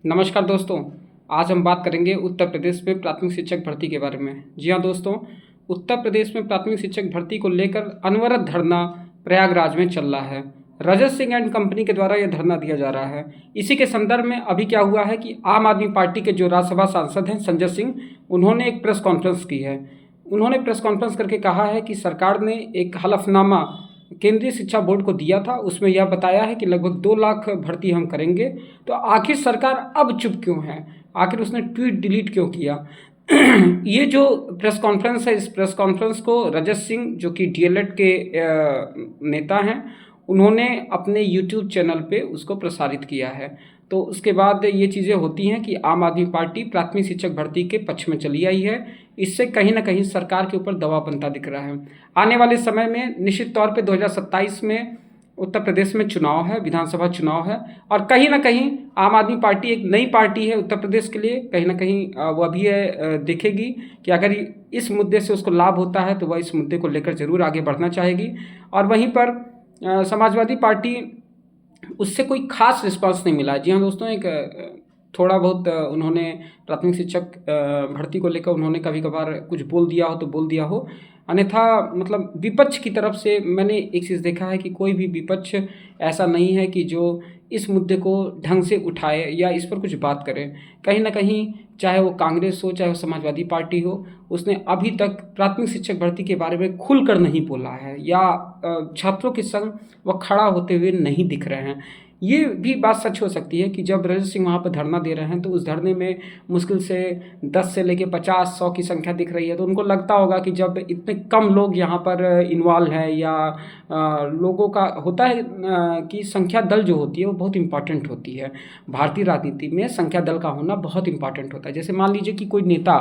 नमस्कार दोस्तों। आज हम बात करेंगे उत्तर प्रदेश में प्राथमिक शिक्षक भर्ती के बारे में। जी हाँ दोस्तों, उत्तर प्रदेश में प्राथमिक शिक्षक भर्ती को लेकर अनवरत धरना प्रयागराज में चल रहा है। रजत सिंह एंड कंपनी के द्वारा यह धरना दिया जा रहा है। इसी के संदर्भ में अभी क्या हुआ है कि आम आदमी पार्टी के जो राज्यसभा सांसद हैं संजय सिंह, उन्होंने एक प्रेस कॉन्फ्रेंस की है। उन्होंने प्रेस कॉन्फ्रेंस करके कहा है कि सरकार ने एक हलफनामा केंद्रीय शिक्षा बोर्ड को दिया था, उसमें यह बताया है कि लगभग 2 लाख भर्ती हम करेंगे। तो आखिर सरकार अब चुप क्यों है? आखिर उसने ट्वीट डिलीट क्यों किया? ये जो प्रेस कॉन्फ्रेंस है, इस प्रेस कॉन्फ्रेंस को रजत सिंह, जो कि डीएलएड के नेता हैं, उन्होंने अपने यूट्यूब चैनल पे उसको प्रसारित किया है। तो उसके बाद ये चीज़ें होती हैं कि आम आदमी पार्टी प्राथमिक शिक्षक भर्ती के पक्ष में चली आई है। इससे कहीं ना कहीं सरकार के ऊपर दबाव बनता दिख रहा है। आने वाले समय में निश्चित तौर पे 2027 में उत्तर प्रदेश में चुनाव है, विधानसभा चुनाव है, और कहीं ना कहीं आम आदमी पार्टी एक नई पार्टी है उत्तर प्रदेश के लिए। कहीं ना कहीं वह भी देखेगी कि अगर इस मुद्दे से उसको लाभ होता है तो वह इस मुद्दे को लेकर ज़रूर आगे बढ़ना चाहेगी। और वहीं पर समाजवादी पार्टी, उससे कोई खास रिस्पांस नहीं मिला। जी हाँ दोस्तों, एक थोड़ा बहुत उन्होंने प्राथमिक शिक्षक भर्ती को लेकर उन्होंने कभी कभार कुछ बोल दिया हो तो बोल दिया हो, अन्यथा मतलब विपक्ष की तरफ से मैंने एक चीज़ देखा है कि कोई भी विपक्ष ऐसा नहीं है कि जो इस मुद्दे को ढंग से उठाए या इस पर कुछ बात करे। कहीं ना कहीं चाहे वो कांग्रेस हो, चाहे वो समाजवादी पार्टी हो, उसने अभी तक प्राथमिक शिक्षक भर्ती के बारे में खुलकर नहीं बोला है, या छात्रों के संग वह खड़ा होते हुए नहीं दिख रहे हैं। ये भी बात सच हो सकती है कि जब रजत सिंह वहाँ पर धरना दे रहे हैं तो उस धरने में मुश्किल से 10 से लेके 50-100 की संख्या दिख रही है। तो उनको लगता होगा कि जब इतने कम लोग यहाँ पर इन्वॉल्व हैं, या लोगों का होता है कि संख्या दल जो होती है वो बहुत इंपॉर्टेंट होती है। भारतीय राजनीति में संख्या दल का होना बहुत इंपॉर्टेंट होता है। जैसे मान लीजिए कि कोई नेता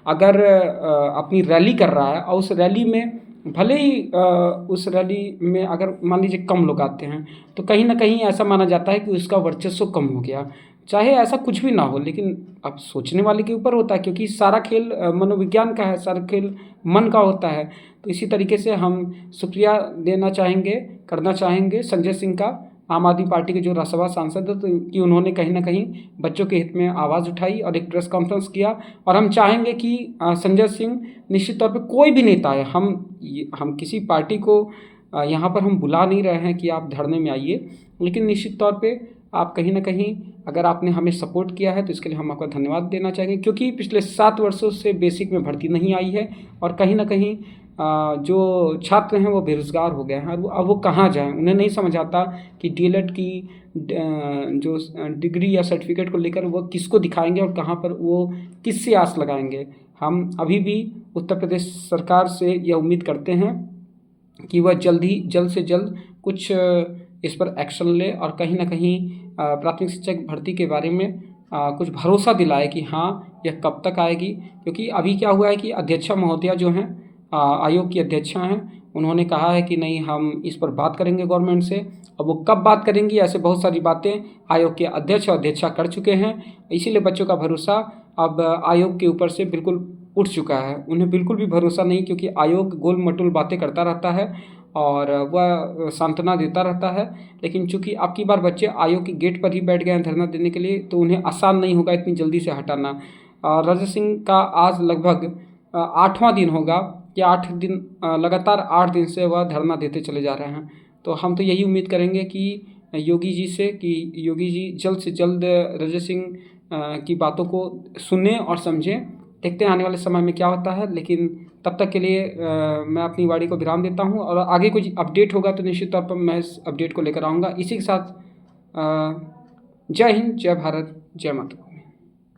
अगर अपनी रैली कर रहा है और उस रैली में भले ही उस रैली में अगर मान लीजिए कम लोग आते हैं, तो कहीं ना कहीं ऐसा माना जाता है कि उसका वर्चस्व कम हो गया। चाहे ऐसा कुछ भी ना हो, लेकिन अब सोचने वाले के ऊपर होता है, क्योंकि सारा खेल मनोविज्ञान का है, सारा खेल मन का होता है। तो इसी तरीके से हम शुक्रिया देना चाहेंगे, करना चाहेंगे संजय सिंह का, आम आदमी पार्टी के जो राज्यसभा सांसद है, तो कि उन्होंने कहीं ना कहीं बच्चों के हित में आवाज़ उठाई और एक प्रेस कॉन्फ्रेंस किया। और हम चाहेंगे कि संजय सिंह, निश्चित तौर पे कोई भी नेता है, हम किसी पार्टी को यहाँ पर हम बुला नहीं रहे हैं कि आप धरने में आइए, लेकिन निश्चित तौर पे आप कहीं ना कहीं अगर आपने हमें सपोर्ट किया है तो इसके लिए हम आपका धन्यवाद देना चाहेंगे। क्योंकि पिछले 7 वर्षों से बेसिक में भर्ती नहीं आई है, और कहीं ना कहीं जो छात्र हैं वो बेरोज़गार हो गए हैं। और अब वो कहाँ जाएं, उन्हें नहीं समझ आता कि डीएलएड की जो डिग्री या सर्टिफिकेट को लेकर वो किसको दिखाएंगे और कहाँ पर वो किससे आस लगाएंगे। हम अभी भी उत्तर प्रदेश सरकार से यह उम्मीद करते हैं कि वह जल्द से जल्द कुछ इस पर एक्शन ले, और कहीं ना कहीं प्राथमिक शिक्षक भर्ती के बारे में कुछ भरोसा दिलाए कि हाँ यह कब तक आएगी। क्योंकि अभी क्या हुआ है कि अध्यक्षा महोदया जो हैं, आयोग की अध्यक्षा हैं, उन्होंने कहा है कि नहीं, हम इस पर बात करेंगे गवर्नमेंट से। अब वो कब बात करेंगी, ऐसे बहुत सारी बातें आयोग के अध्यक्ष और अध्यक्षा कर चुके हैं। इसीलिए बच्चों का भरोसा अब आयोग के ऊपर से बिल्कुल उठ चुका है। उन्हें बिल्कुल भी भरोसा नहीं, क्योंकि आयोग गोल मटोल बातें करता रहता है और वह सांत्वना देता रहता है। लेकिन चूंकि अब की बार बच्चे आयोग के गेट पर ही बैठ गए हैं धरना देने के लिए, तो उन्हें आसान नहीं होगा इतनी जल्दी से हटाना। रजत सिंह का आज लगभग 8वां दिन होगा कि 8 दिन लगातार 8 दिन से वह धरना देते चले जा रहे हैं। तो हम तो यही उम्मीद करेंगे कि योगी जी से कि योगी जी जल्द से जल्द रजत सिंह की बातों को सुनें और समझें। देखते हैं आने वाले समय में क्या होता है, लेकिन तब तक के लिए मैं अपनी वाणी को विराम देता हूं, और आगे कुछ अपडेट होगा तो निश्चित तौर पर मैं इस अपडेट को लेकर आऊँगा। इसी के साथ जय हिंद, जय भारत, जय माता।